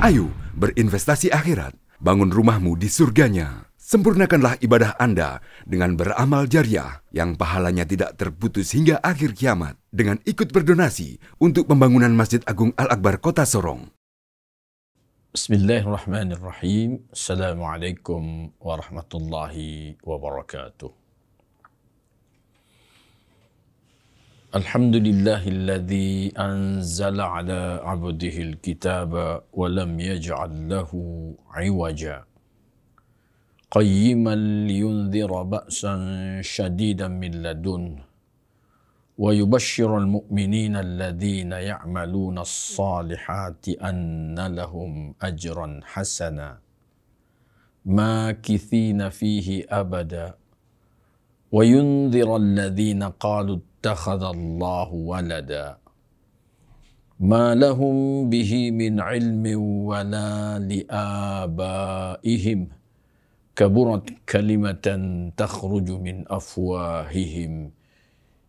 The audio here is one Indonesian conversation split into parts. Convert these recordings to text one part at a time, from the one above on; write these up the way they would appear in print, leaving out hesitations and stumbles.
Ayo berinvestasi akhirat, bangun rumahmu di surganya. Sempurnakanlah ibadah Anda dengan beramal jariah yang pahalanya tidak terputus hingga akhir kiamat dengan ikut berdonasi untuk pembangunan Masjid Agung Al-Akbar Kota Sorong. Bismillahirrahmanirrahim. Assalamualaikum warahmatullahi wabarakatuh. Alhamdulillahilladzi anzala ala abdihil kitaba wa lam yaj'al lahu iwaja. Qayyiman liyundhira ba'san shadidan min ladun wa yubashshiral mu'minina alladhina ya'maluna as-salihati anna lahum ajran hasana makithina fihi abada wa yundhira alladhina qalu ittakhadallahu walada ma lahum bihi min ilmin wala liabaihim kaburat kalimatan takhruju min afwahihim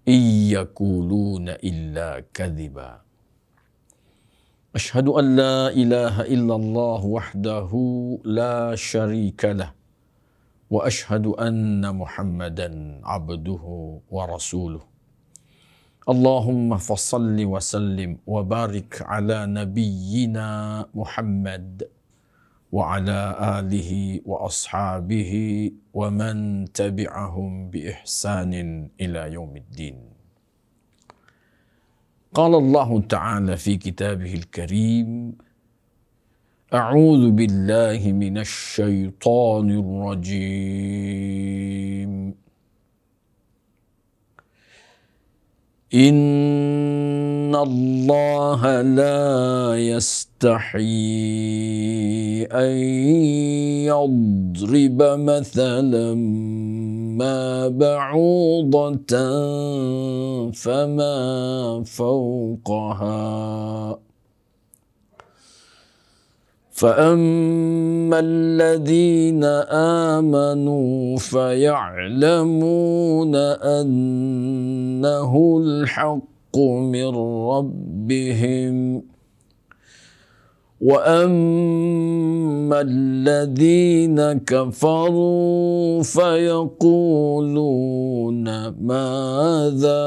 iyakuluna illa kadhiba. Ashhadu an la ilaha illallah wahdahu la sharika lah wa ashhadu anna Muhammadan abduhu wa rasuluh. Allahumma fassalli wa sallim wa barik ala nabiyyina Muhammad wa ala alihi wa ashabihi wa man tabi'ahum bi ihsanin ila yaumiddin. Qala Allah Ta'ala fi kitabihil karim, A'udzu billahi minasy syaithanir rajim. Inna Allah la yastahi an yadriba mathalan ma ba'udatan fama fawqaha فأما الذين آمنوا فيعلمون أنه الحق من ربهم وأما الذين كفروا فيقولون ماذا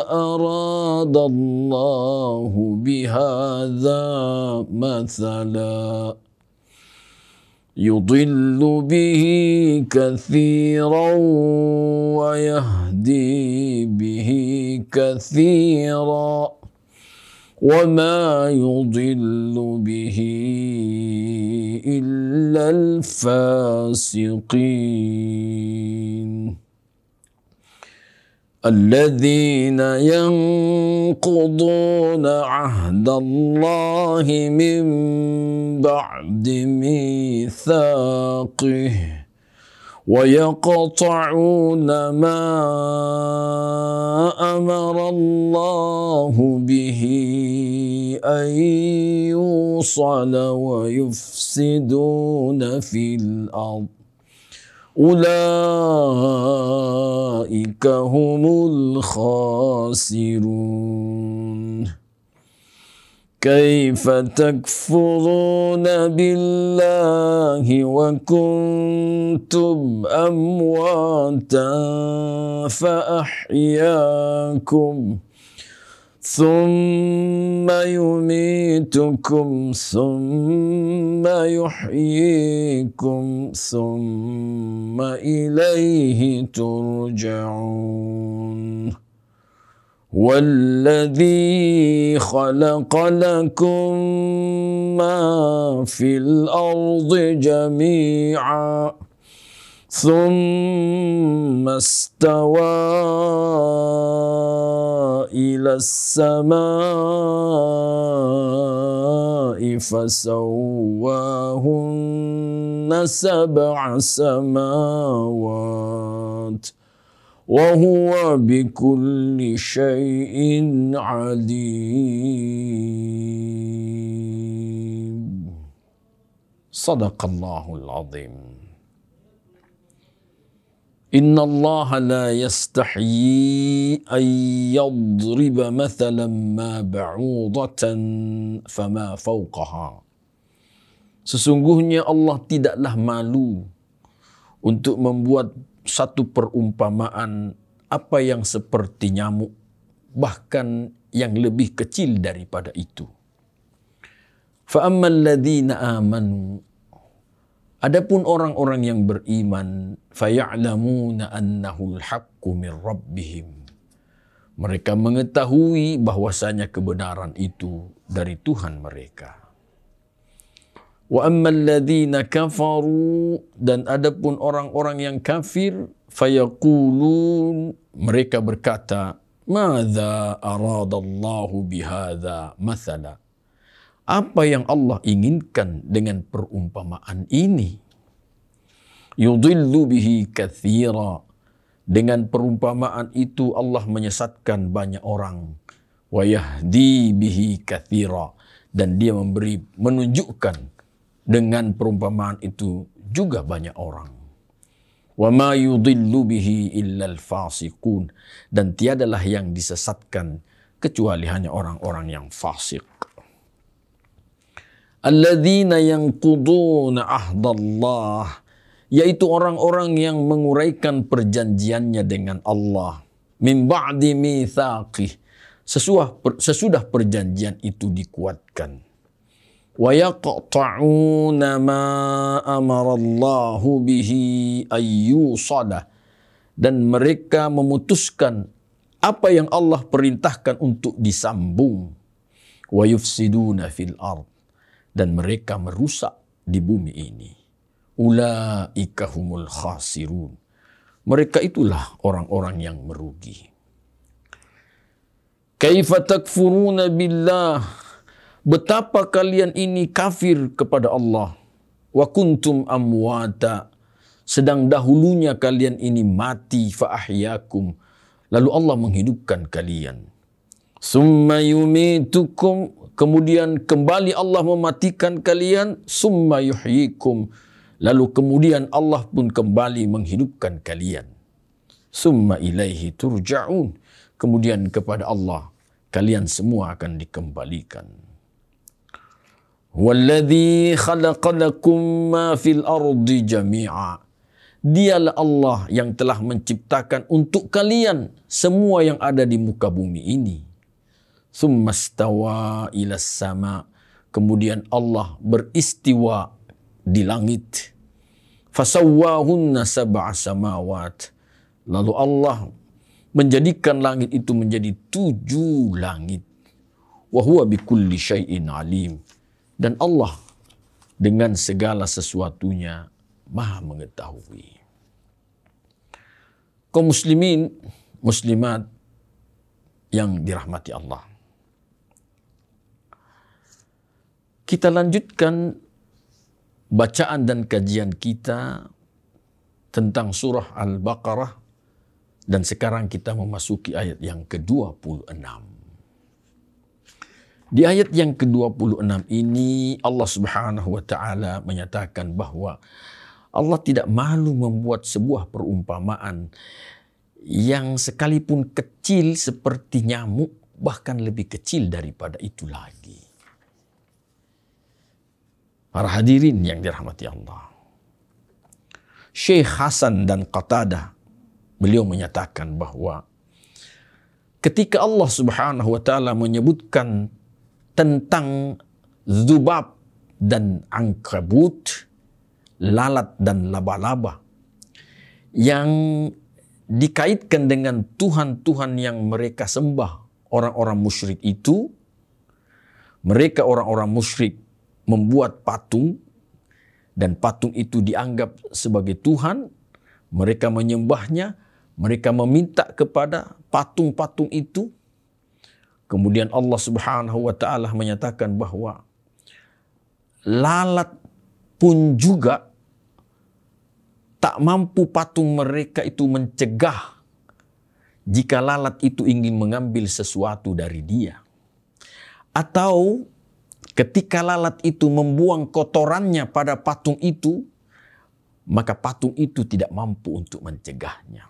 أراد الله بهذا مثلا يضل به كثيرا ويهدي به كثيرا وما يضل به إلا الفاسقين الذين ينقضون عهد الله من بعد ميثاقه ويقطعون ما أمر الله به أن يوصل ويفسدون في الأرض أولئك هم الخاسرون. كيف تكفرون بالله وكنتم أمواتا فأحياكم ثم يميتكم ثم يحييكم ثم إليه ترجعون. والذي خلق لكم ما في الأرض جميعا ثم استوى إلى السماء فسواهن سبع سماوات وهو بكل شيء عليم. صدق الله العظيم. Inna Allah la yastahyi an yadriba mathalan ma ba'udatan fama fawqaha. Sesungguhnya Allah tidaklah malu untuk membuat satu perumpamaan apa yang seperti nyamuk, bahkan yang lebih kecil daripada itu. Fa ammal ladzina amanu, adapun orang-orang yang beriman, faya'lamuna annahul haqqu min rabbihim, mereka mengetahui bahwasanya kebenaran itu dari Tuhan mereka. Wa ammal ladzina kafaru, dan adapun orang-orang yang kafir, fayaqulun, mereka berkata, madza aradallahu bihadza mathala, apa yang Allah inginkan dengan perumpamaan ini? Yudillu bihi katsira, dengan perumpamaan itu Allah menyesatkan banyak orang. Wa yahdi bihi katsira, dan dia menunjukkan dengan perumpamaan itu juga banyak orang. Wa ma yudillu bihi illal fasiqun, dan tiadalah yang disesatkan kecuali hanya orang-orang yang fasik. Alladzina yanquduna ahdallah, yaitu orang-orang yang menguraikan perjanjiannya dengan Allah. Min ba'di mitsaqih, sesudah perjanjian itu dikuatkan. Wa yaqta'una ma amarallahu bihi ayyusada, dan mereka memutuskan apa yang Allah perintahkan untuk disambung. Wa yufsiduna fil ard, dan mereka merusak di bumi ini. Ulaika humul khasirun, mereka itulah orang-orang yang merugi. Kaifa takfuruna billah, betapa kalian ini kafir kepada Allah. Wa kuntum amwata, sedang dahulunya kalian ini mati, fa ahyakum, lalu Allah menghidupkan kalian. Summa yumitukum, kemudian kembali Allah mematikan kalian. Summa yuhyikum, lalu kemudian Allah pun kembali menghidupkan kalian. Summa ilaihi turja'un, kemudian kepada Allah kalian semua akan dikembalikan. Walladzi khalaqalakum ma fil ardi jami'a, dialah Allah yang telah menciptakan untuk kalian semua yang ada di muka bumi ini. Tsumma stawa ila sama, kemudian Allah beristiwa di langit. Fasawwahunna sab'a samawat, lalu Allah menjadikan langit itu menjadi 7 langit. Wa huwa bikulli syai'in alim, dan Allah dengan segala sesuatunya Maha mengetahui. Kaum muslimin, muslimat yang dirahmati Allah, kita lanjutkan bacaan dan kajian kita tentang surah Al-Baqarah, dan sekarang kita memasuki ayat yang ke-26. Di ayat yang ke-26 ini Allah Subhanahu wa taala menyatakan bahwa Allah tidak malu membuat sebuah perumpamaan yang sekalipun kecil seperti nyamuk, bahkan lebih kecil daripada itu lagi. Para hadirin yang dirahmati Allah, Syekh Hasan dan Qatadah, beliau menyatakan bahwa ketika Allah Subhanahu wa taala menyebutkan tentang dzubab dan ankabut, lalat dan laba-laba, yang dikaitkan dengan Tuhan-Tuhan yang mereka sembah, orang-orang musyrik itu, mereka orang-orang musyrik membuat patung, dan patung itu dianggap sebagai Tuhan. Mereka menyembahnya, mereka meminta kepada patung-patung itu. Kemudian Allah Subhanahu wa taala menyatakan bahwa lalat pun juga tak mampu patung mereka itu mencegah jika lalat itu ingin mengambil sesuatu dari dia. Atau ketika lalat itu membuang kotorannya pada patung itu, maka patung itu tidak mampu untuk mencegahnya.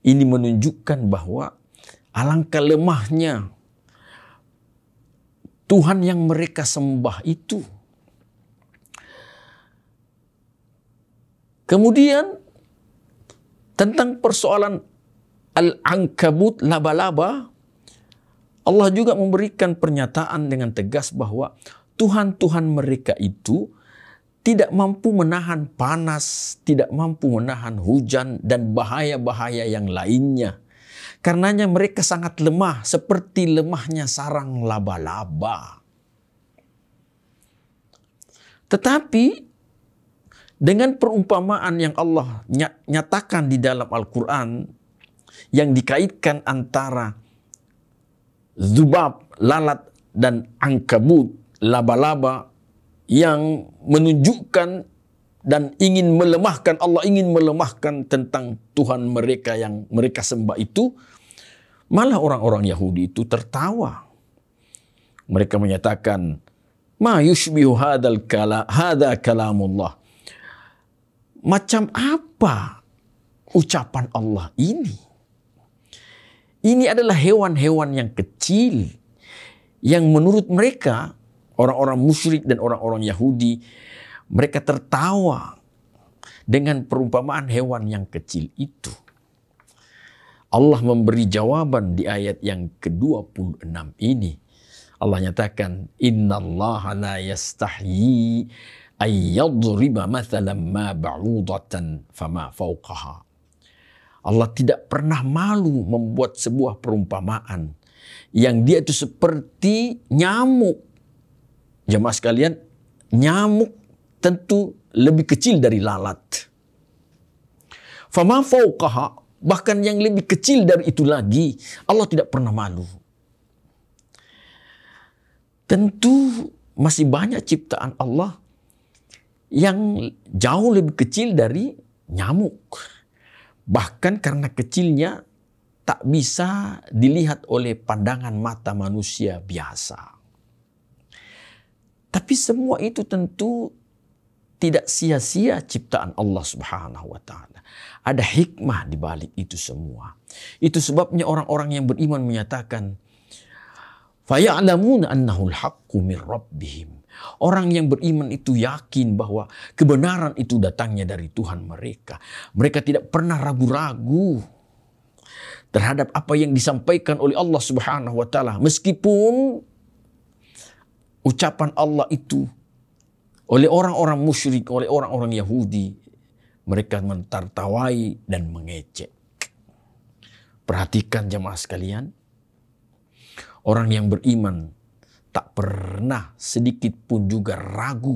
Ini menunjukkan bahwa alangkah lemahnya Tuhan yang mereka sembah itu. Kemudian tentang persoalan Al-Ankabut, laba-laba, Allah juga memberikan pernyataan dengan tegas bahwa Tuhan-Tuhan mereka itu tidak mampu menahan panas, tidak mampu menahan hujan dan bahaya-bahaya yang lainnya. Karenanya mereka sangat lemah, seperti lemahnya sarang laba-laba. Tetapi dengan perumpamaan yang Allah nyatakan di dalam Al-Quran, yang dikaitkan antara zubab, lalat, dan ankabut, laba-laba, yang menunjukkan dan ingin melemahkan, Allah ingin melemahkan tentang Tuhan mereka yang mereka sembah itu, malah orang-orang Yahudi itu tertawa. Mereka menyatakan, ma yushbihu hadha kalamullah. Macam apa ucapan Allah ini? Ini adalah hewan-hewan yang kecil, yang menurut mereka, orang-orang musyrik dan orang-orang Yahudi, mereka tertawa dengan perumpamaan hewan yang kecil itu. Allah memberi jawaban di ayat yang ke-26 ini. Allah nyatakan, innallaha la yastahyi ayyadriba mathalan ma ba'udatan fama fawqaha. Allah tidak pernah malu membuat sebuah perumpamaan yang dia itu seperti nyamuk. Jemaah sekalian, nyamuk tentu lebih kecil dari lalat. Fama fawqaha, bahkan yang lebih kecil dari itu lagi, Allah tidak pernah malu. Tentu masih banyak ciptaan Allah yang jauh lebih kecil dari nyamuk. Bahkan karena kecilnya tak bisa dilihat oleh pandangan mata manusia biasa. Tapi semua itu tentu tidak sia-sia ciptaan Allah Subhanahu wa taala. Ada hikmah di balik itu semua. Itu sebabnya orang-orang yang beriman menyatakan, faya'lamuna annahu al-haqqu min rabbihim. Orang yang beriman itu yakin bahwa kebenaran itu datangnya dari Tuhan mereka. Mereka tidak pernah ragu-ragu terhadap apa yang disampaikan oleh Allah Subhanahu wa taala, meskipun ucapan Allah itu oleh orang-orang musyrik, oleh orang-orang Yahudi, mereka mentertawai dan mengejek. Perhatikan jemaah sekalian, orang yang beriman tak pernah sedikit pun juga ragu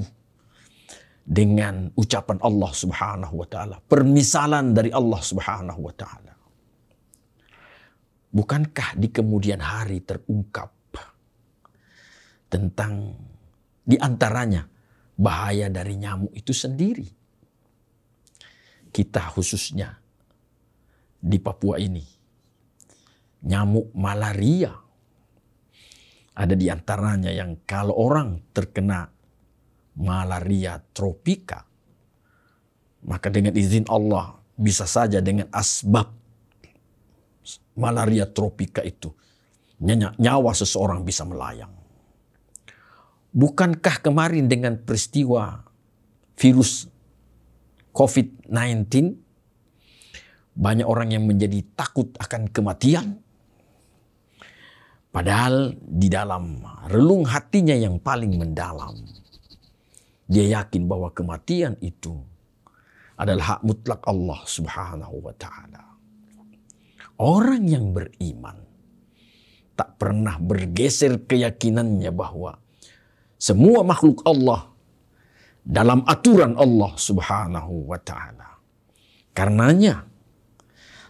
dengan ucapan Allah Subhanahu wa taala, permisalan dari Allah Subhanahu wa taala. Bukankah di kemudian hari terungkap tentang di antaranya bahaya dari nyamuk itu sendiri? Kita khususnya di Papua ini, nyamuk malaria ada di antaranya yang kalau orang terkena malaria tropika, maka dengan izin Allah bisa saja dengan asbab malaria tropika itu nyawa seseorang bisa melayang. Bukankah kemarin dengan peristiwa virus COVID-19 banyak orang yang menjadi takut akan kematian? Padahal di dalam relung hatinya yang paling mendalam, dia yakin bahwa kematian itu adalah hak mutlak Allah Subhanahu wa taala. Orang yang beriman tak pernah bergeser keyakinannya bahwa semua makhluk Allah dalam aturan Allah Subhanahu wa taala. Karenanya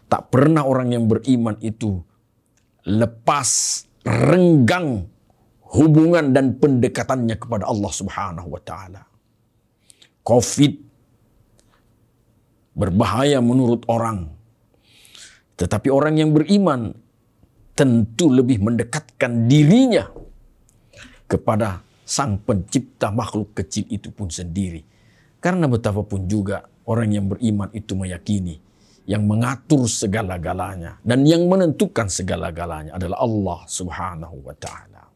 tak pernah orang yang beriman itu lepas renggang hubungan dan pendekatannya kepada Allah Subhanahu wa taala. Covid berbahaya menurut orang, tetapi orang yang beriman tentu lebih mendekatkan dirinya kepada Sang Pencipta makhluk kecil itu pun sendiri. Karena betapapun juga orang yang beriman itu meyakini yang mengatur segala-galanya dan yang menentukan segala-galanya adalah Allah Subhanahu wa taala.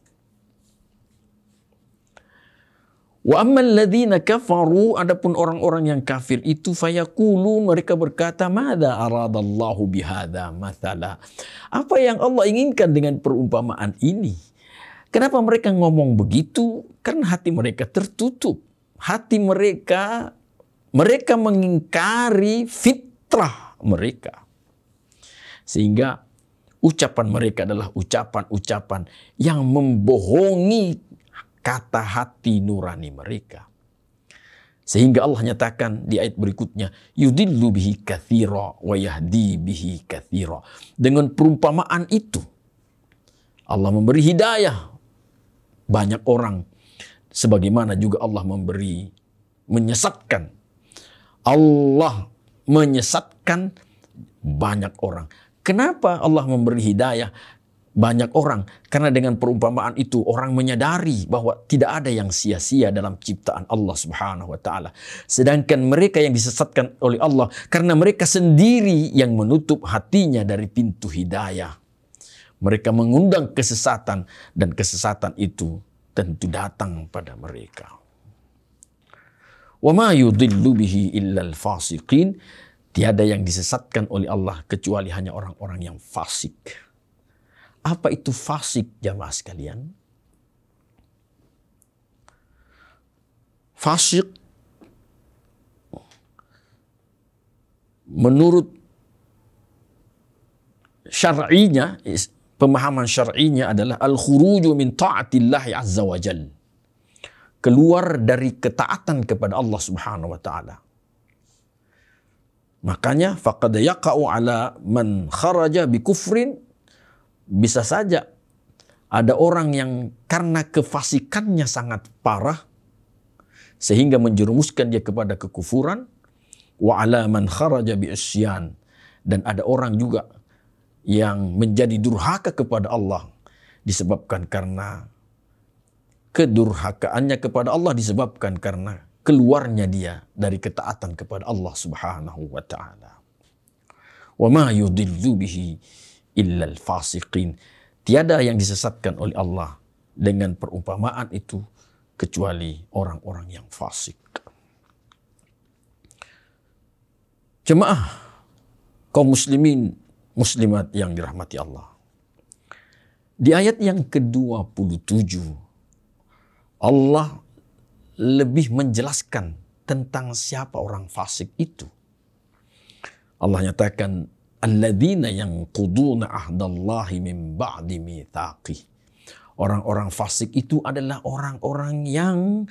Wa ammal ladzina kafaru, adapun orang-orang yang kafir itu, fayaqulu, mereka berkata, madza aradallahu bihadza mathala. Apa yang Allah inginkan dengan perumpamaan ini? Kenapa mereka ngomong begitu? Karena hati mereka tertutup. Hati mereka mengingkari fitrah mereka. Sehingga ucapan mereka adalah ucapan-ucapan yang membohongi kata hati nurani mereka. Sehingga Allah nyatakan di ayat berikutnya, yudillu bihi katsira wa yahdi bihi katsira. Dengan perumpamaan itu Allah memberi hidayah banyak orang, sebagaimana juga Allah menyesatkan. Allah menyesatkan banyak orang. Kenapa Allah memberi hidayah banyak orang? Karena dengan perumpamaan itu orang menyadari bahwa tidak ada yang sia-sia dalam ciptaan Allah Subhanahu wa taala. Sedangkan mereka yang disesatkan oleh Allah karena mereka sendiri yang menutup hatinya dari pintu hidayah. Mereka mengundang kesesatan dan kesesatan itu tentu datang pada mereka. Wa ma yudillu bihi illal fasiqin. Tiada yang disesatkan oleh Allah kecuali hanya orang-orang yang fasik. Apa itu fasik, jamaah sekalian? Fasik menurut syar'inya, pemahaman syar'inya adalah al-khuruju min ta'atillahi azza wa jal. Keluar dari ketaatan kepada Allah Subhanahu wa taala. Makanya faqad yaqa'u ala man kharaja bi kufrin. Bisa saja ada orang yang karena kefasikannya sangat parah sehingga menjerumuskan dia kepada kekufuran. Wa ala man kharaja bi isyan. Dan ada orang juga yang menjadi durhaka kepada Allah disebabkan karena kedurhakaannya kepada Allah, disebabkan karena keluarnya dia dari ketaatan kepada Allah Subhanahu wa taala. Wa ma yudillu bihi illal fasiqin. Tiada yang disesatkan oleh Allah dengan perumpamaan itu kecuali orang-orang yang fasik. Jemaah kaum muslimin muslimat yang dirahmati Allah. Di ayat yang ke-27 Allah lebih menjelaskan tentang siapa orang fasik itu. Allah nyatakan alladzina yanquduna ahdallahi min ba'di mitsaqih. Orang-orang fasik itu adalah orang-orang yang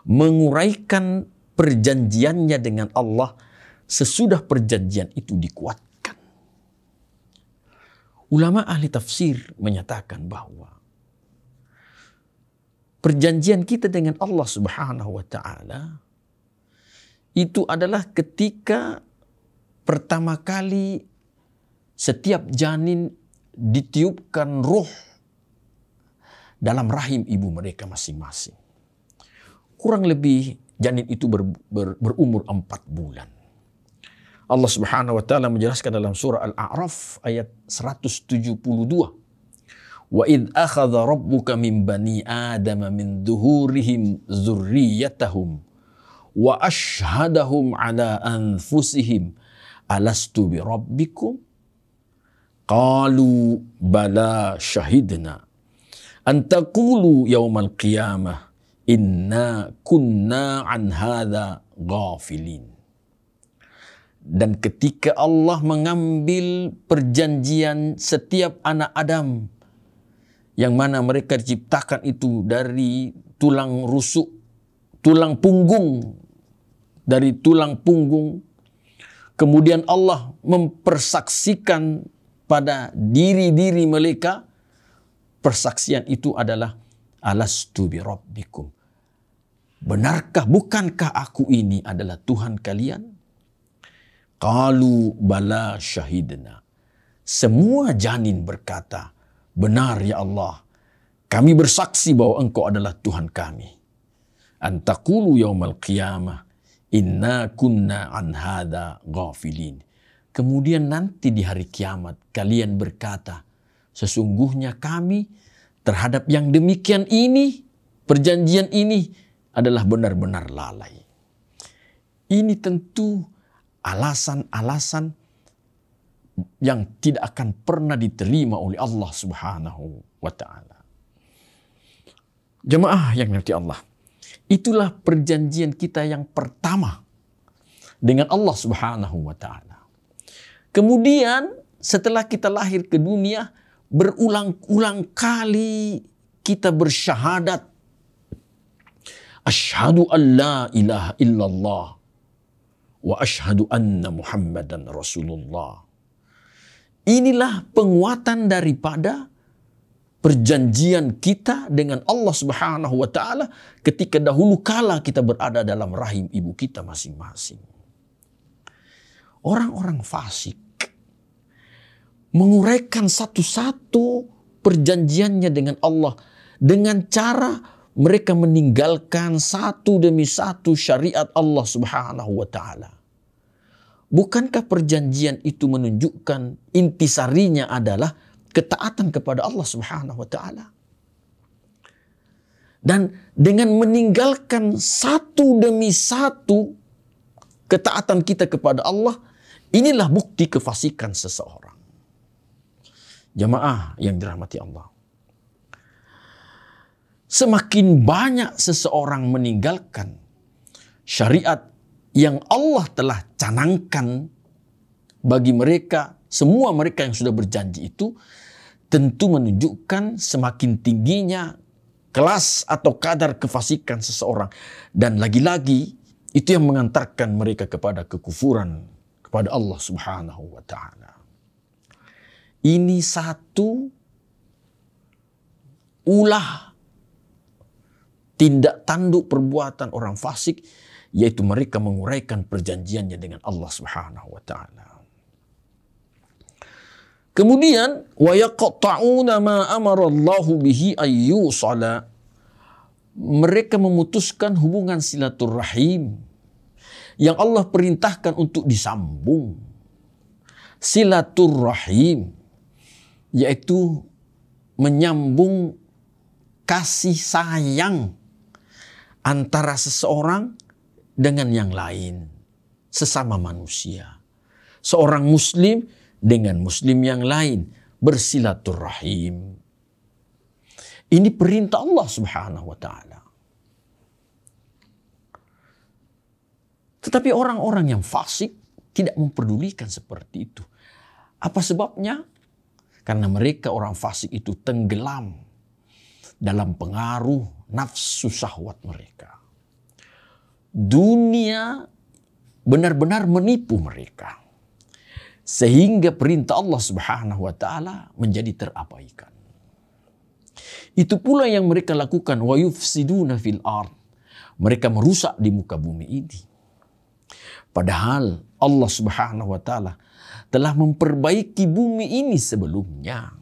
menguraikan perjanjiannya dengan Allah sesudah perjanjian itu dikuatkan. Ulama ahli tafsir menyatakan bahwa perjanjian kita dengan Allah Subhanahu wa taala itu adalah ketika pertama kali setiap janin ditiupkan ruh dalam rahim ibu mereka masing-masing. Kurang lebih janin itu berumur 4 bulan. Allah Subhanahu wa taala menjelaskan dalam surah Al-A'raf ayat 172. Wa idh akhadha rabbuka min bani adama min dhuhurihim dzurriyyatahum wa ashhadahum ala anfusihim alastu bi rabbikum qalu bala syahidna an taqulu yaumal qiyamah inna kunna an hadza ghafilin. Dan ketika Allah mengambil perjanjian setiap anak Adam yang mana mereka diciptakan itu dari tulang rusuk, tulang punggung, dari tulang punggung, kemudian Allah mempersaksikan pada diri-diri mereka, persaksian itu adalah alastu bi rabbikum. Benarkah, bukankah aku ini adalah Tuhan kalian? Qalu bala syahidna. Semua janin berkata, benar ya Allah, kami bersaksi bahwa engkau adalah Tuhan kami. Antaqulu yaumal qiyamah Inna kunna an hadza ghafilin. Kemudian nanti di hari kiamat kalian berkata, sesungguhnya kami terhadap yang demikian ini, perjanjian ini adalah benar-benar lalai. Ini tentu alasan-alasan yang tidak akan pernah diterima oleh Allah Subhanahu wa ta'ala. Jemaah yang dirahmati Allah, itulah perjanjian kita yang pertama dengan Allah Subhanahu wa ta'ala. Kemudian setelah kita lahir ke dunia, berulang-ulang kali kita bersyahadat, asyhadu an la ilaha illallah wa asyhadu anna Muhammadan Rasulullah. Inilah penguatan daripada perjanjian kita dengan Allah Subhanahu wa ta'ala ketika dahulu kala kita berada dalam rahim ibu kita masing-masing. Orang-orang fasik menguraikan satu-satu perjanjiannya dengan Allah dengan cara mereka meninggalkan satu demi satu syariat Allah Subhanahu wa ta'ala. Bukankah perjanjian itu menunjukkan intisarinya adalah ketaatan kepada Allah Subhanahu wa ta'ala? Dan dengan meninggalkan satu demi satu ketaatan kita kepada Allah, inilah bukti kefasikan seseorang. Jamaah yang dirahmati Allah. Semakin banyak seseorang meninggalkan syariat yang Allah telah canangkan bagi mereka, semua mereka yang sudah berjanji itu, tentu menunjukkan semakin tingginya kelas atau kadar kefasikan seseorang. Dan lagi-lagi itu yang mengantarkan mereka kepada kekufuran kepada Allah Subhanahu wa ta'ala. Ini satu ulah tindak tanduk perbuatan orang fasik, yaitu mereka menguraikan perjanjiannya dengan Allah Subhanahu wa ta'ala. Kemudian wa yaqta'una ma amara Allahu bihi ayyusala. Mereka memutuskan hubungan silaturahim yang Allah perintahkan untuk disambung. Silaturahim yaitu menyambung kasih sayang antara seseorang dengan yang lain, sesama manusia. Seorang muslim dengan muslim yang lain bersilaturahim. Ini perintah Allah Subhanahu wa ta'ala. Tetapi orang-orang yang fasik tidak memperdulikan seperti itu. Apa sebabnya? Karena mereka orang fasik itu tenggelam dalam pengaruh nafsu syahwat mereka. Dunia benar-benar menipu mereka. Sehingga perintah Allah Subhanahu wa ta'ala menjadi terabaikan. Itu pula yang mereka lakukan. Wa yufsiduna fil ard. Mereka merusak di muka bumi ini. Padahal Allah Subhanahu wa ta'ala telah memperbaiki bumi ini sebelumnya.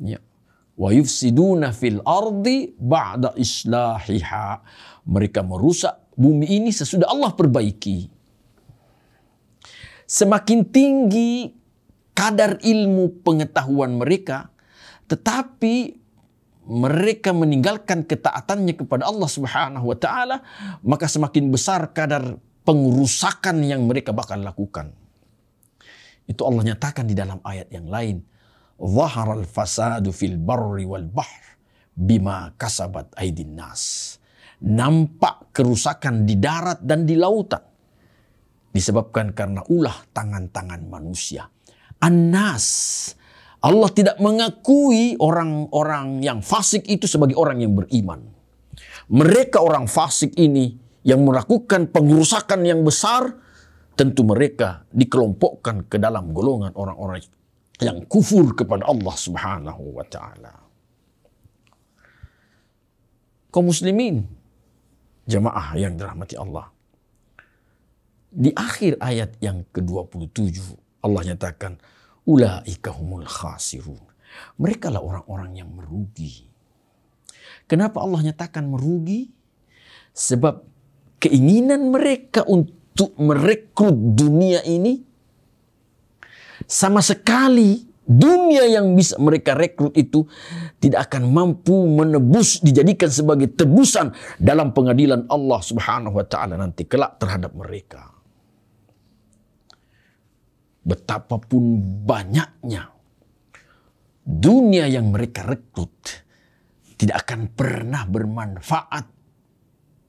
Ya. Wa yufsiduna fil ardi ba'da islahiha. Mereka merusak bumi ini sesudah Allah perbaiki. Semakin tinggi kadar ilmu pengetahuan mereka, tetapi mereka meninggalkan ketaatannya kepada Allah Subhanahu wa ta'ala, maka semakin besar kadar pengerusakan yang mereka bakal lakukan. Itu Allah nyatakan di dalam ayat yang lain. Zaharal fasadu fil barri wal bahr bima kasabat aydin nas. Nampak kerusakan di darat dan di lautan disebabkan karena ulah tangan-tangan manusia. An-nas. Allah tidak mengakui orang-orang yang fasik itu sebagai orang yang beriman. Mereka orang fasik ini yang melakukan pengerusakan yang besar, tentu mereka dikelompokkan ke dalam golongan orang-orang yang kufur kepada Allah Subhanahu wa ta'ala. Kaum muslimin, jamaah yang dirahmati Allah. Di akhir ayat yang ke-27, Allah nyatakan, ulaika humul khasirun. Mereka lah orang-orang yang merugi. Kenapa Allah nyatakan merugi? Sebab keinginan mereka untuk merekrut dunia ini, sama sekali dunia yang bisa mereka rekrut itu tidak akan mampu menebus, dijadikan sebagai tebusan dalam pengadilan Allah Subhanahu wa ta'ala nanti kelak terhadap mereka. Betapapun banyaknya dunia yang mereka rekrut tidak akan pernah bermanfaat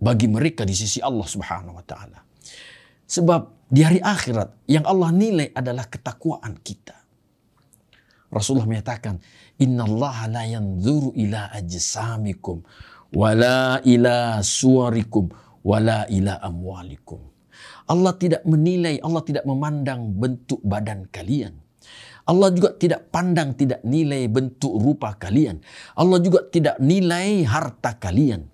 bagi mereka di sisi Allah Subhanahu wa ta'ala. Sebab di hari akhirat yang Allah nilai adalah ketakwaan kita. Rasulullah menyatakan, innallaha la yanzuru ila ajsamikum wala ila suwarikum wala ila amwalikum. Allah tidak menilai, Allah tidak memandang bentuk badan kalian. Allah juga tidak pandang, tidak nilai bentuk rupa kalian. Allah juga tidak nilai harta kalian.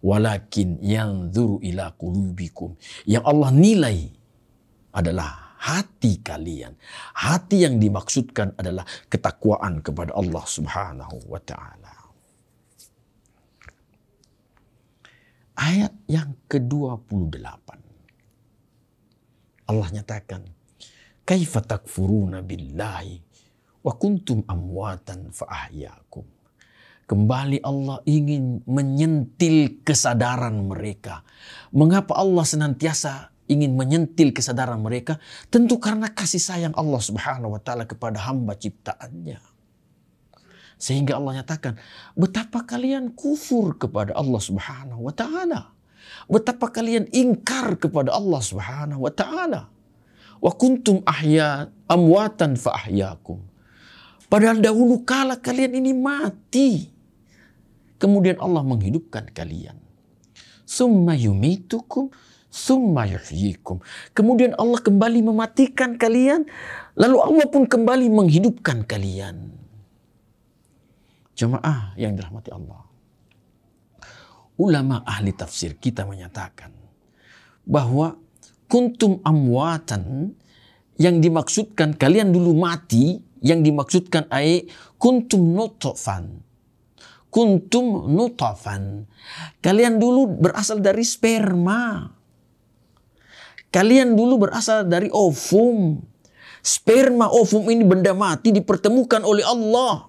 Walakin yanzuru ila qulubikum. Yang Allah nilai adalah hati kalian. Hati yang dimaksudkan adalah ketakwaan kepada Allah Subhanahu wa ta'ala. Ayat yang ke-28. Allah nyatakan, kaifa takfuruna billahi wa kuntum amwatan fa ahyakum. Kembali Allah ingin menyentil kesadaran mereka. Mengapa Allah senantiasa ingin menyentil kesadaran mereka? Tentu karena kasih sayang Allah Subhanahu wa ta'ala kepada hamba ciptaannya. Sehingga Allah nyatakan, betapa kalian kufur kepada Allah Subhanahu wa ta'ala. Betapa kalian ingkar kepada Allah Subhanahu wa ta'ala. Wa kuntum amwatan fa ahyakum. Padahal dahulu kala kalian ini mati. Kemudian Allah menghidupkan kalian. Summa yumitukum summa yuhyikum. Kemudian Allah kembali mematikan kalian, lalu Allah pun kembali menghidupkan kalian. Jemaah yang dirahmati Allah. Ulama ahli tafsir kita menyatakan bahwa kuntum amwatan yang dimaksudkan kalian dulu mati, yang dimaksudkan kuntum nutfan. Kuntum nutfan. Kalian dulu berasal dari sperma. Kalian dulu berasal dari ovum. Sperma, ovum ini benda mati dipertemukan oleh Allah.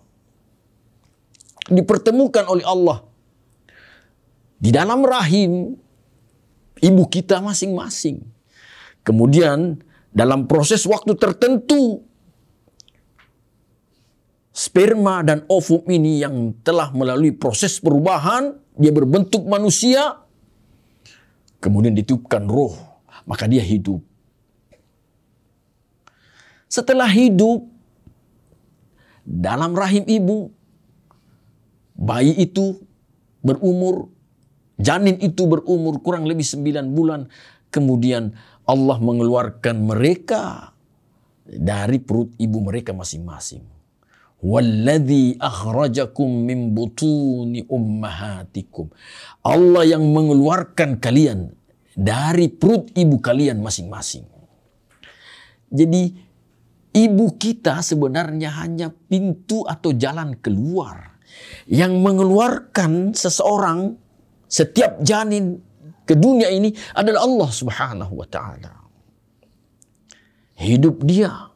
Dipertemukan oleh Allah di dalam rahim ibu kita masing-masing. Kemudian dalam proses waktu tertentu, sperma dan ovum ini yang telah melalui proses perubahan, dia berbentuk manusia, kemudian ditiupkan roh, maka dia hidup. Setelah hidup dalam rahim ibu, bayi itu berumur, janin itu berumur kurang lebih 9 bulan. Kemudian Allah mengeluarkan mereka dari perut ibu mereka masing-masing. Walladzi akhrajakum min butuni ummahatikum. Allah yang mengeluarkan kalian dari perut ibu kalian masing-masing. Jadi ibu kita sebenarnya hanya pintu atau jalan keluar. Yang mengeluarkan seseorang, setiap janin ke dunia ini adalah Allah Subhanahu wa ta'ala. Hidup dia.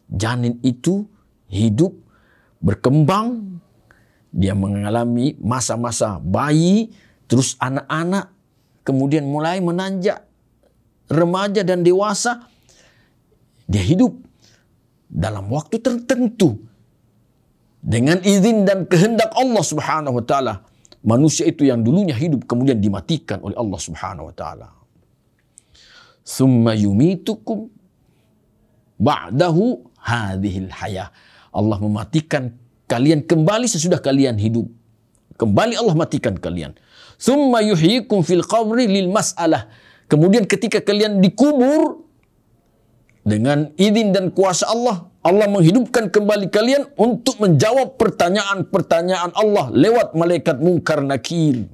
Janin itu hidup, berkembang. Dia mengalami masa-masa bayi, terus anak-anak, kemudian mulai menanjak remaja dan dewasa. Dia hidup dalam waktu tertentu. Dengan izin dan kehendak Allah Subhanahu wa ta'ala. Manusia itu yang dulunya hidup kemudian dimatikan oleh Allah Subhanahu wa ta'ala. Summa yumitukum ba'dahu hadhil hayah. Allah mematikan kalian kembali sesudah kalian hidup. Kembali Allah matikan kalian. Summa yuhyikum fil qabri lil mas'alah. Kemudian ketika kalian dikubur, dengan izin dan kuasa Allah, Allah menghidupkan kembali kalian untuk menjawab pertanyaan-pertanyaan Allah lewat malaikat Munkar Nakir.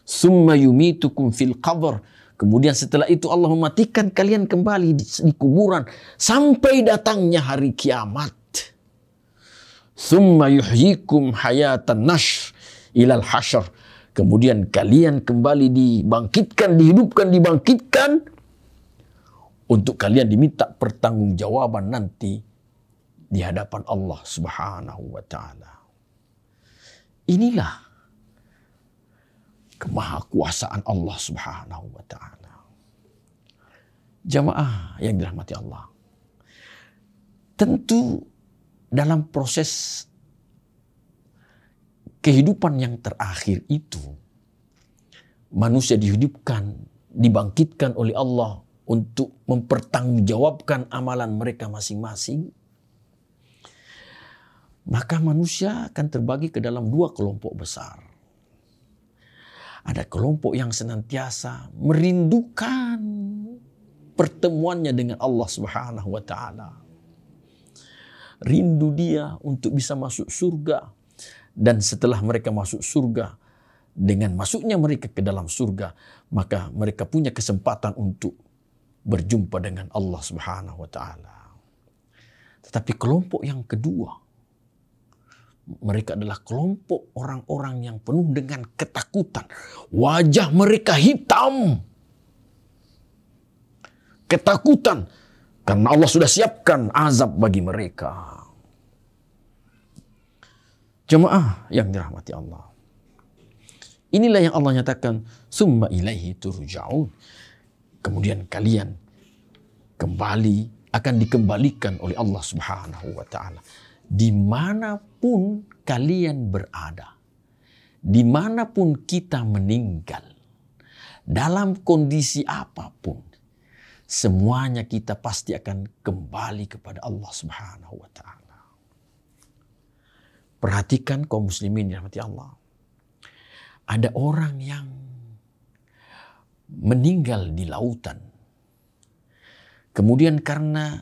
Summa yumitukum fil qabr. Kemudian setelah itu Allah mematikan kalian kembali di kuburan sampai datangnya hari kiamat. Summa yuhyikum hayatan nashr ilal hasyr. Kemudian kalian kembali dibangkitkan, dibangkitkan untuk kalian diminta pertanggungjawaban nanti di hadapan Allah Subhanahu wa taala. Inilah kemahakuasaan Allah Subhanahu wa taala. Jamaah yang dirahmati Allah. Tentu dalam proses kehidupan yang terakhir itu, manusia dihidupkan, dibangkitkan oleh Allah untuk mempertanggungjawabkan amalan mereka masing-masing. Maka manusia akan terbagi ke dalam dua kelompok besar. Ada kelompok yang senantiasa merindukan pertemuannya dengan Allah Subhanahu wa taala. Rindu dia untuk bisa masuk surga. Dan setelah mereka masuk surga, dengan masuknya mereka ke dalam surga, maka mereka punya kesempatan untuk berjumpa dengan Allah Subhanahu wa taala. Tetapi kelompok yang kedua, mereka adalah kelompok orang-orang yang penuh dengan ketakutan. Wajah mereka hitam. Ketakutan karena Allah sudah siapkan azab bagi mereka. Jemaah yang dirahmati Allah. Inilah yang Allah nyatakan, summa ilaihi turja'un. Kemudian kalian akan dikembalikan oleh Allah Subhanahu wa taala. Dimanapun kalian berada, dimanapun kita meninggal, dalam kondisi apapun, semuanya kita pasti akan kembali kepada Allah Subhanahu wa taala. Perhatikan kaum muslimin dirahmati Allah. Ada orang yang meninggal di lautan. Kemudian karena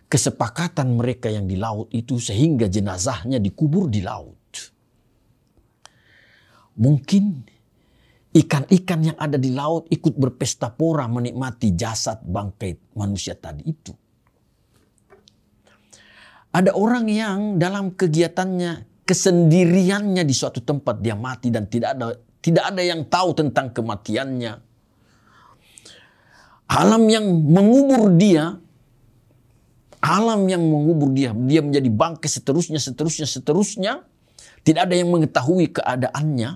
kesepakatan mereka yang di laut itu sehingga jenazahnya dikubur di laut. Mungkin ikan-ikan yang ada di laut ikut berpesta pora menikmati jasad bangkai manusia tadi itu. Ada orang yang dalam kegiatannya, kesendiriannya di suatu tempat dia mati dan tidak ada yang tahu tentang kematiannya. Alam yang mengubur dia, dia menjadi bangkai seterusnya. Tidak ada yang mengetahui keadaannya.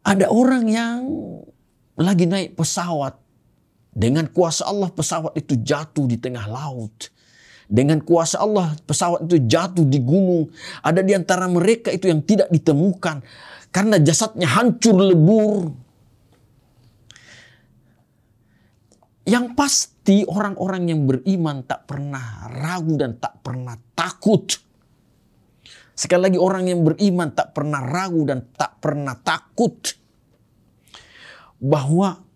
Ada orang yang lagi naik pesawat. Dengan kuasa Allah pesawat itu jatuh di tengah laut. Dengan kuasa Allah pesawat itu jatuh di gunung. Ada di antara mereka itu yang tidak ditemukan. Karena jasadnya hancur lebur. Yang pasti orang-orang yang beriman tak pernah ragu dan tak pernah takut. Sekali lagi orang yang beriman tak pernah ragu dan tak pernah takut. Bahwa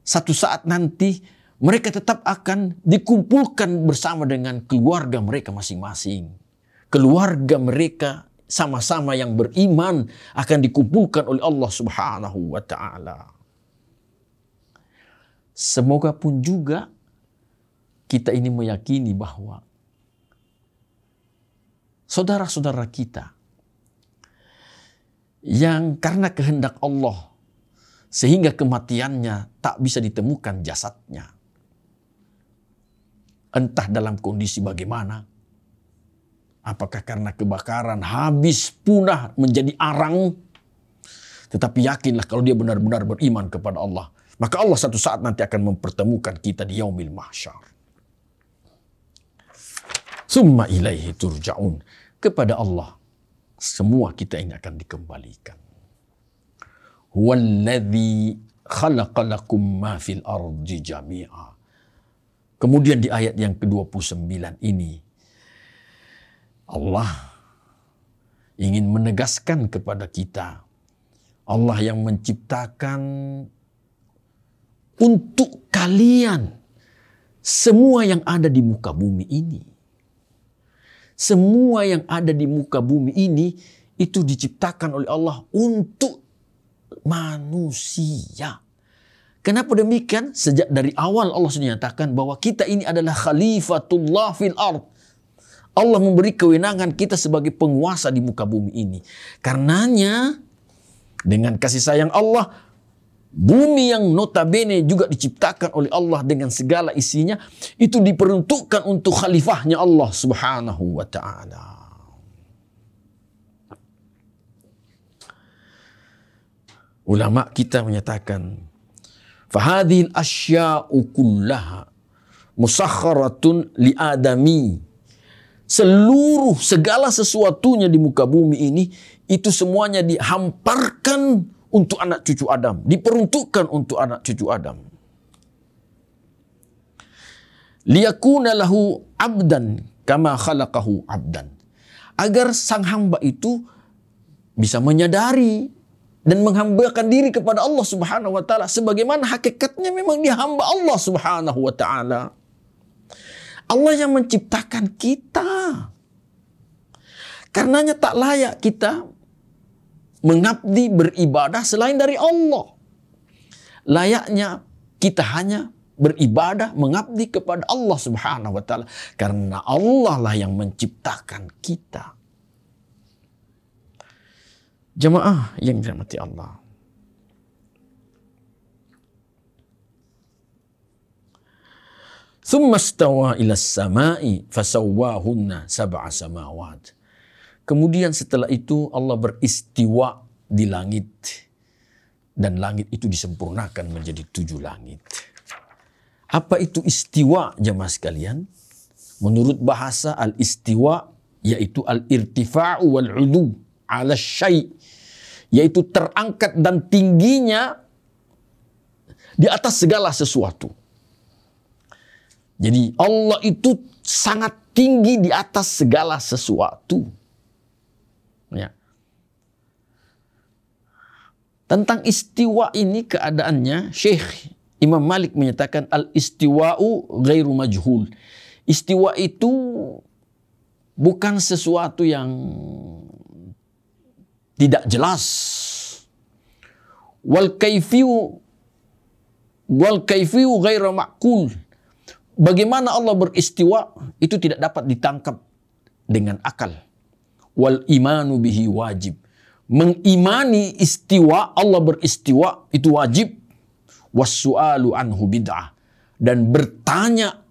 satu saat nanti mereka tetap akan dikumpulkan bersama dengan keluarga mereka masing-masing. Keluarga mereka sama-sama yang beriman akan dikumpulkan oleh Allah Subhanahu wa taala. Semoga pun juga kita ini meyakini bahwa saudara-saudara kita yang karena kehendak Allah sehingga kematiannya tak bisa ditemukan jasadnya. Entah dalam kondisi bagaimana. Apakah karena kebakaran habis punah menjadi arang. Tetapi yakinlah kalau dia benar-benar beriman kepada Allah. Maka Allah satu saat nanti akan mempertemukan kita di yaumil mahsyar. Summa ilaihi turja'un. Kepada Allah semua kita ini akan dikembalikan. Huwallazi khalaqa lakum ma fil ardi jami'a. Kemudian di ayat yang ke-29 ini Allah ingin menegaskan kepada kita, Allah yang menciptakan untuk kalian semua yang ada di muka bumi ini. Semua yang ada di muka bumi ini itu diciptakan oleh Allah untuk manusia. Kenapa demikian? Sejak dari awal Allah sudah nyatakan bahwa kita ini adalah khalifatullah fil ard. Allah memberi kewenangan kita sebagai penguasa di muka bumi ini. Karenanya, dengan kasih sayang Allah, bumi yang notabene juga diciptakan oleh Allah dengan segala isinya, itu diperuntukkan untuk khalifahnya Allah subhanahu wa ta'ala. Ulama kita menyatakan, fahadhil asya'u kullaha musakharatun li adami. Seluruh segala sesuatunya di muka bumi ini, itu semuanya dihamparkan untuk anak cucu Adam. Diperuntukkan untuk anak cucu Adam. Liyakuna lahu abdan kama khalaqahu abdan. Agar sang hamba itu bisa menyadari dan menghambakan diri kepada Allah subhanahu wa ta'ala. Sebagaimana hakikatnya memang dia hamba Allah subhanahu wa ta'ala. Allah yang menciptakan kita. Karenanya tak layak kita mengabdi beribadah selain dari Allah. Layaknya kita hanya beribadah mengabdi kepada Allah subhanahu wa ta'ala. Karena Allah lah yang menciptakan kita. Jemaah yang dirahmati Allah. Thumma stawa ila samai fasawwahunna sab'a samawat. Kemudian setelah itu Allah beristiwa di langit. Dan langit itu disempurnakan menjadi 7 langit. Apa itu istiwa jemaah sekalian? Menurut bahasa al-istiwa yaitu al-irtifa'u wal-'ulu 'ala syai', yaitu terangkat dan tingginya di atas segala sesuatu. Jadi Allah itu sangat tinggi di atas segala sesuatu. Ya. Tentang istiwa ini keadaannya, Syekh Imam Malik menyatakan al-istiwa'u ghairu majhul. Istiwa itu bukan sesuatu yang tidak jelas. Wal kaifiyu ghairu ma'qul. Bagaimana Allah beristiwa itu tidak dapat ditangkap dengan akal. Wal imanu bihi wajib. Mengimani istiwa, Allah beristiwa itu wajib. Wassu'alu anhu bid'ah. Dan bertanya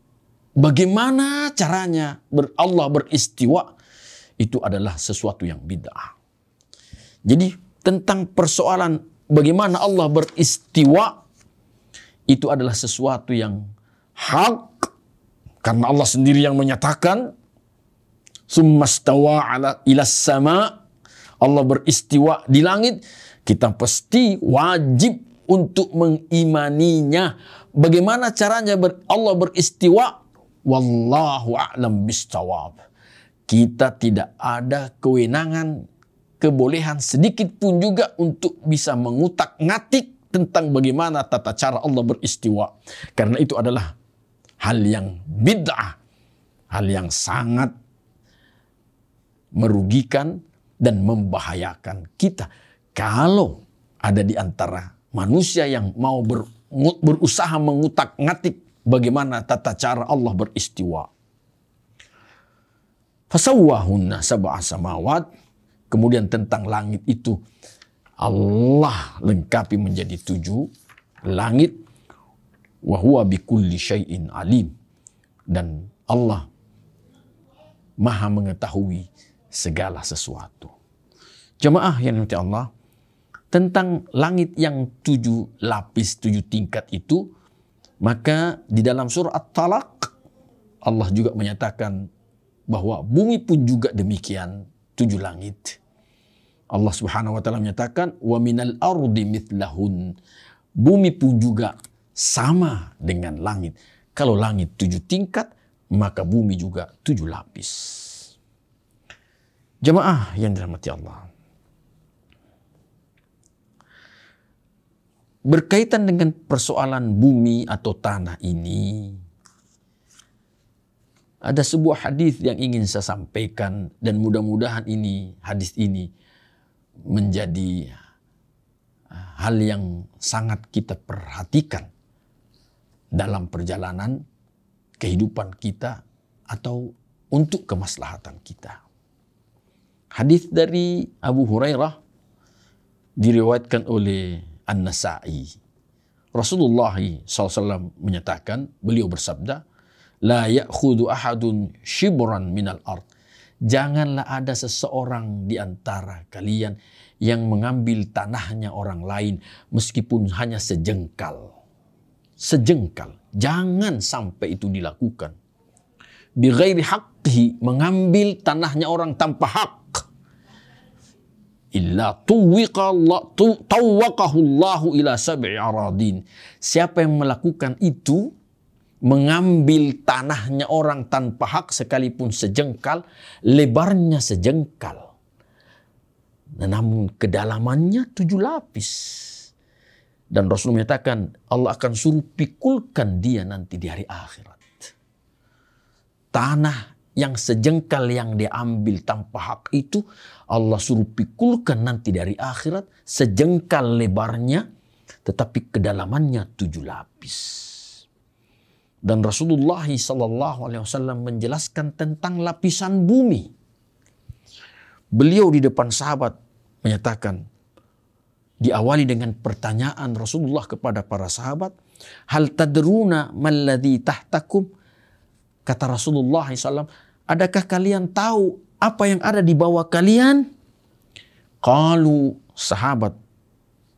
bagaimana caranya Allah beristiwa itu adalah sesuatu yang bid'ah. Jadi tentang persoalan bagaimana Allah beristiwa itu adalah sesuatu yang hak. Karena Allah sendiri yang menyatakan, summastawa ila sama, Allah beristiwa di langit, kita pasti wajib untuk mengimaninya. Bagaimana caranya Allah beristiwa? Wallahu a'lam bishawab. Kita tidak ada kewenangan, kebolehan sedikit pun juga untuk bisa mengutak-ngatik tentang bagaimana tata cara Allah beristiwa. Karena itu adalah hal yang bid'ah, hal yang sangat merugikan dan membahayakan kita. Kalau ada di antara manusia yang mau berusaha mengutak-ngatik bagaimana tata cara Allah beristiwa. Fasawwahunna sab'a samawat. Kemudian tentang langit itu Allah lengkapi menjadi 7 langit. Wa huwa bikulli syai'in alim. Dan Allah Maha mengetahui segala sesuatu. Jemaah yang dirahmati Allah, tentang langit yang 7 lapis, 7 tingkat itu, maka di dalam surah At-Talaq Allah juga menyatakan bahwa bumi pun juga demikian 7 langit. Allah Subhanahu wa taala menyatakan wa minal ardi mithlahun. Bumi pun juga sama dengan langit. Kalau langit 7 tingkat, maka bumi juga 7 lapis. Jemaah yang dirahmati Allah. Berkaitan dengan persoalan bumi atau tanah ini, ada sebuah hadis yang ingin saya sampaikan dan mudah-mudahan hadis ini menjadi hal yang sangat kita perhatikan dalam perjalanan kehidupan kita atau untuk kemaslahatan kita. Hadis dari Abu Hurairah diriwayatkan oleh An-Nasa'i. Rasulullah SAW menyatakan, beliau bersabda, la ya'khudhu ahadun shibran minal ard. Janganlah ada seseorang di antara kalian yang mengambil tanahnya orang lain meskipun hanya sejengkal. Sejengkal. Jangan sampai itu dilakukan. Bi ghairi haqqihi, mengambil tanahnya orang tanpa hak. Illa tawwaqahu Allahu ila sab'i aradin. Siapa yang melakukan itu, mengambil tanahnya orang tanpa hak sekalipun sejengkal, lebarnya sejengkal, namun kedalamannya 7 lapis. Dan Rasul menyatakan Allah akan suruh pikulkan dia nanti di hari akhirat. Tanah yang sejengkal yang dia ambil tanpa hak itu Allah suruh pikulkan nanti dari akhirat, sejengkal lebarnya tetapi kedalamannya 7 lapis. Dan Rasulullah SAW menjelaskan tentang lapisan bumi. Beliau di depan sahabat menyatakan, diawali dengan pertanyaan Rasulullah kepada para sahabat, hal tadruna malladhi tahtakum? Kata Rasulullah SAW, adakah kalian tahu apa yang ada di bawah kalian? Qalu, sahabat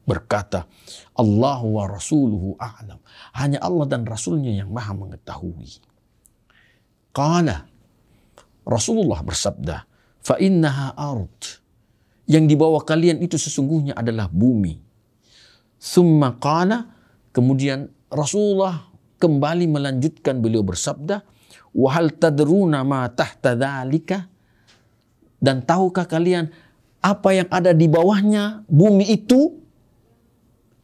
berkata, Allah wa rasuluhu a'lam. Hanya Allah dan Rasulnya yang maha mengetahui. Qala, Rasulullah bersabda, fa innaha ard. Yang di bawah kalian itu sesungguhnya adalah bumi. Summa qala, kemudian Rasulullah kembali melanjutkan, beliau bersabda, wa hal tadruna ma tahta dzalika? Dan tahukah kalian apa yang ada di bawahnya bumi itu?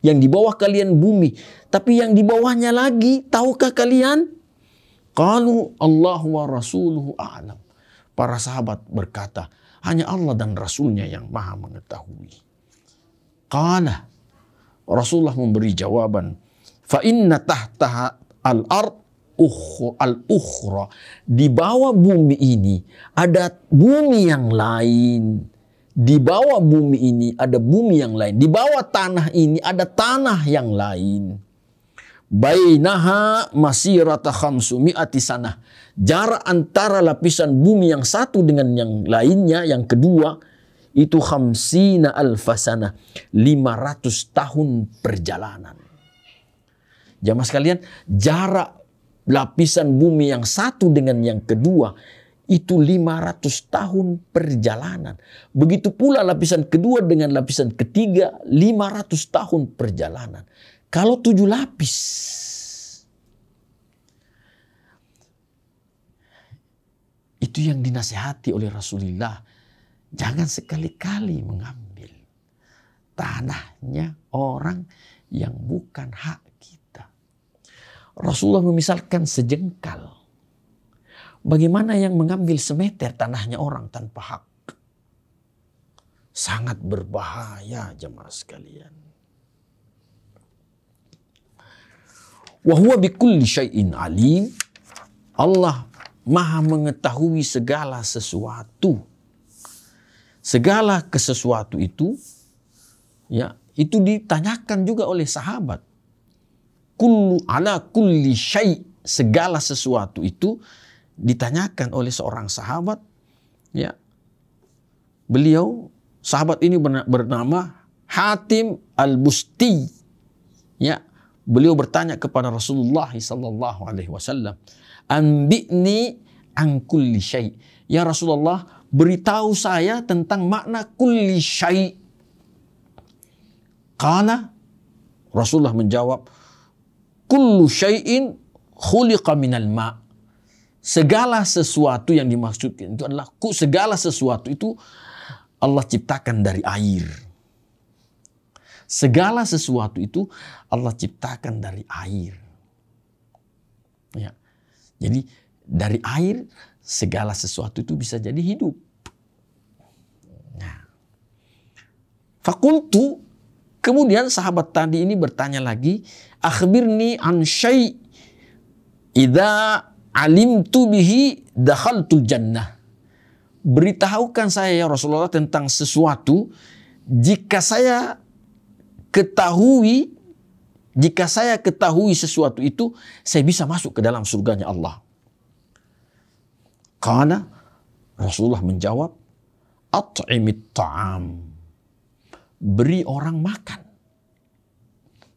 Yang di bawah kalian bumi, tapi yang di bawahnya lagi, tahukah kalian? Qalu Allahu wa rasuluhu a'lam. Para sahabat berkata, hanya Allah dan Rasulnya yang maha mengetahui. Qala, Rasulullah memberi jawaban, fa inna tahtaha al-ard al-ukhra. Di bawah bumi ini ada bumi yang lain. Di bawah bumi ini ada bumi yang lain. Di bawah tanah ini ada tanah yang lain. Bainaha masirata khamsumi'ati sanah. Jarak antara lapisan bumi yang satu dengan yang lainnya, yang kedua, itu khamsina alfasanah. 500 tahun perjalanan. Jamaah sekalian, jarak lapisan bumi yang satu dengan yang kedua, itu 500 tahun perjalanan. Begitu pula lapisan kedua dengan lapisan ketiga, 500 tahun perjalanan. Kalau 7 lapis, itu yang dinasihati oleh Rasulullah. Jangan sekali-kali mengambil tanahnya orang yang bukan hak kita. Rasulullah memisalkan sejengkal. Bagaimana yang mengambil semeter tanahnya orang tanpa hak? Sangat berbahaya, jemaah sekalian. Wa huwa bikulli syai'in alim. Allah maha mengetahui segala sesuatu. Segala sesuatu itu, ya, itu ditanyakan juga oleh sahabat. Kullu ala kulli syai', segala sesuatu itu ditanyakan oleh seorang sahabat, ya. Beliau, sahabat ini bernama Hatim Al-Busti, ya. Beliau bertanya kepada Rasulullah sallallahu alaihi wasallam, "Anbi'ni an kulli syai'." Ya Rasulullah, beritahu saya tentang makna kulli syai'. Qala, Rasulullah menjawab, "Kullu syai'in khuliqa minal ma'." Segala sesuatu yang dimaksudkan itu adalah segala sesuatu itu Allah ciptakan dari air. Segala sesuatu itu Allah ciptakan dari air. Ya. Jadi dari air segala sesuatu itu bisa jadi hidup. Nah. Fakultu, kemudian sahabat tadi ini bertanya lagi, akhbirni an syai' idza alimtu bihi dakhaltul jannah. Beritahukan saya ya Rasulullah tentang sesuatu, jika saya ketahui sesuatu itu, saya bisa masuk ke dalam surganya Allah. Karena Rasulullah menjawab, at'imit ta'am. Beri orang makan.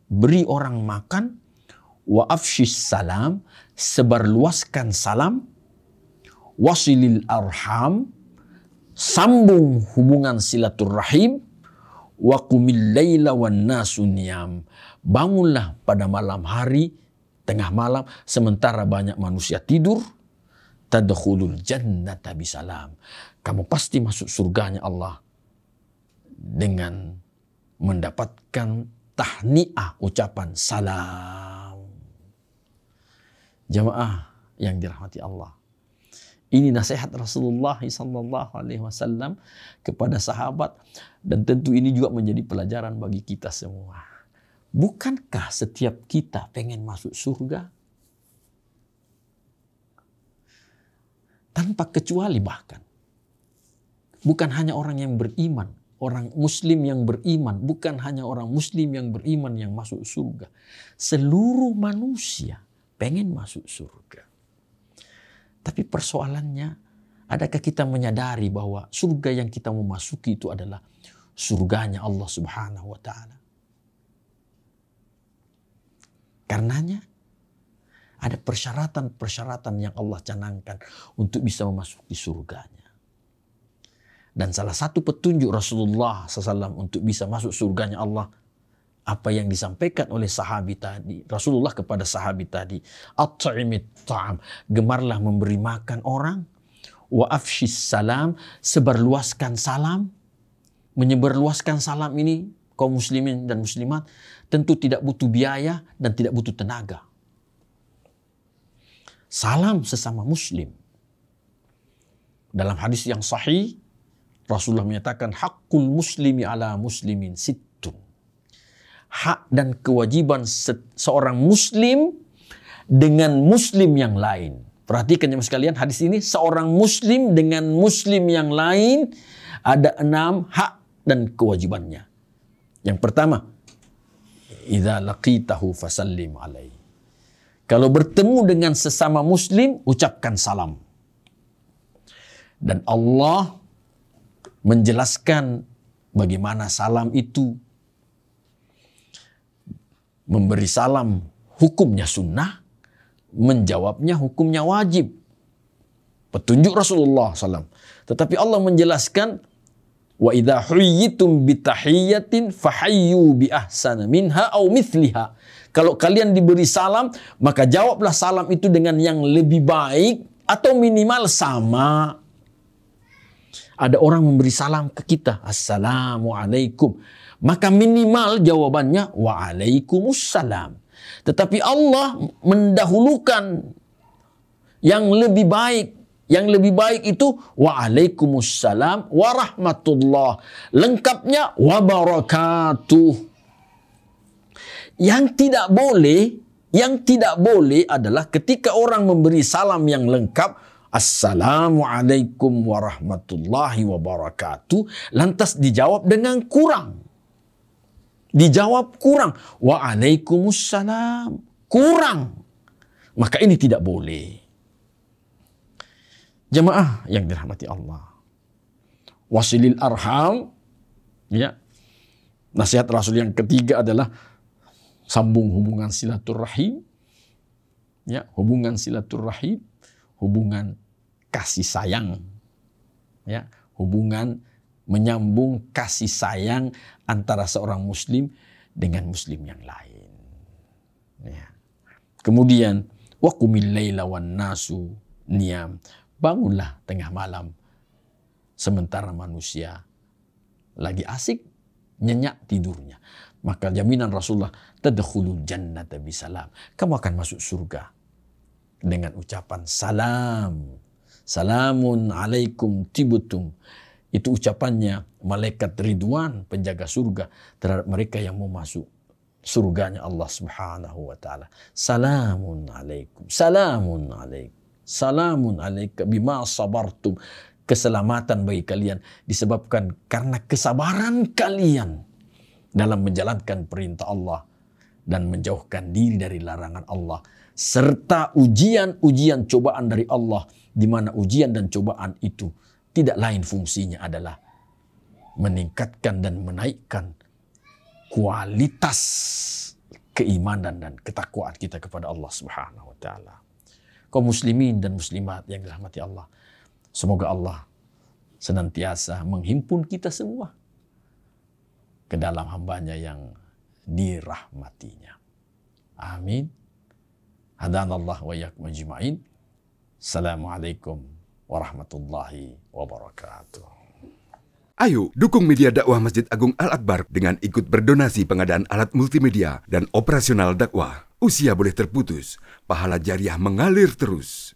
Beri orang makan. Wa afshis salam. Sebarluaskan salam. Wasilil arham. Sambung hubungan silaturrahim. Wa qumil layla wan nasu niyam. Bangunlah pada malam hari, tengah malam, sementara banyak manusia tidur. Tadkhulul jannata bisalam. Kamu pasti masuk surganya Allah dengan mendapatkan tahniah, ucapan salam. Jamaah yang dirahmati Allah. Ini nasihat Rasulullah SAW kepada sahabat, dan tentu ini juga menjadi pelajaran bagi kita semua. Bukankah setiap kita pengen masuk surga? Tanpa kecuali bahkan. Bukan hanya orang yang beriman, orang muslim yang beriman, bukan hanya orang muslim yang beriman yang masuk surga. Seluruh manusia pengen masuk surga. Tapi persoalannya, adakah kita menyadari bahwa surga yang kita mau masuki itu adalah surganya Allah Subhanahu wa Ta'ala? Karenanya, ada persyaratan-persyaratan yang Allah canangkan untuk bisa memasuki surganya. Dan salah satu petunjuk Rasulullah SAW untuk bisa masuk surganya Allah, apa yang disampaikan oleh sahabi tadi, Rasulullah kepada sahabi tadi, at'imit ta'am, gemarlah memberi makan orang, wa afshis salam, sebarluaskan salam. Menyebarluaskan salam ini, kaum muslimin dan muslimat, tentu tidak butuh biaya dan tidak butuh tenaga. Salam sesama muslim. Dalam hadis yang sahih, Rasulullah menyatakan haqqul muslimi ala muslimin sittun. Hak dan kewajiban seorang muslim dengan muslim yang lain. Perhatikan jemaah sekalian, hadis ini seorang muslim dengan muslim yang lain ada 6 hak dan kewajibannya. Yang pertama, idza laqitahu fasallim alaihi. Kalau bertemu dengan sesama muslim, ucapkan salam. Dan Allah menjelaskan bagaimana salam itu. Memberi salam hukumnya sunnah, menjawabnya hukumnya wajib. Petunjuk Rasulullah SAW. Tetapi Allah menjelaskan, wa idza huyyitum bitahiyyatin fahayyu bi ahsana minha aw mithliha. Kalau kalian diberi salam, maka jawablah salam itu dengan yang lebih baik atau minimal sama. Ada orang memberi salam ke kita, Assalamualaikum. Maka minimal jawabannya, Waalaikumsalam. Tetapi Allah mendahulukan yang lebih baik. Yang lebih baik itu, Waalaikumsalam warahmatullah. Lengkapnya, wabarakatuh. Yang tidak boleh adalah ketika orang memberi salam yang lengkap, Assalamualaikum warahmatullahi wabarakatuh, lantas dijawab dengan kurang. Dijawab kurang. Waalaikumsalam. Kurang. Maka ini tidak boleh. Jemaah yang dirahmati Allah. Wasilil arham. Ya. Nasihat Rasul yang ketiga adalah sambung hubungan silaturrahim. Ya, hubungan silaturrahim, hubungan kasih sayang. Ya, hubungan menyambung kasih sayang antara seorang muslim dengan muslim yang lain. Ya. Kemudian waqumil laila wan nasu niyam. Bangunlah tengah malam sementara manusia lagi asik nyenyak tidurnya. Maka jaminan Rasulullah, tadkhulul jannata bisalam. Kamu akan masuk surga dengan ucapan salam. Salamun alaikum tibtum. Itu ucapannya malaikat Ridwan, penjaga surga, terhadap mereka yang mau masuk surganya Allah Subhanahu wa Ta'ala. Salamun alaikum. Salamun alaikum. Salamun alaika bima sabartum. Keselamatan bagi kalian disebabkan karena kesabaran kalian dalam menjalankan perintah Allah dan menjauhkan diri dari larangan Allah. Serta ujian-ujian cobaan dari Allah, di mana ujian dan cobaan itu tidak lain fungsinya adalah meningkatkan dan menaikkan kualitas keimanan dan ketakwaan kita kepada Allah Subhanahu wa taala. Kaum muslimin dan muslimat yang dirahmati Allah, semoga Allah senantiasa menghimpun kita semua ke dalam hambanya yang dirahmatinya. Amin. Hadanallah wa iyyakum ajma'in. Assalamualaikum warahmatullahi wabarakatuh. Ayo, dukung media dakwah Masjid Agung Al-Akbar dengan ikut berdonasi pengadaan alat multimedia dan operasional dakwah. Usia boleh terputus, pahala jariah mengalir terus.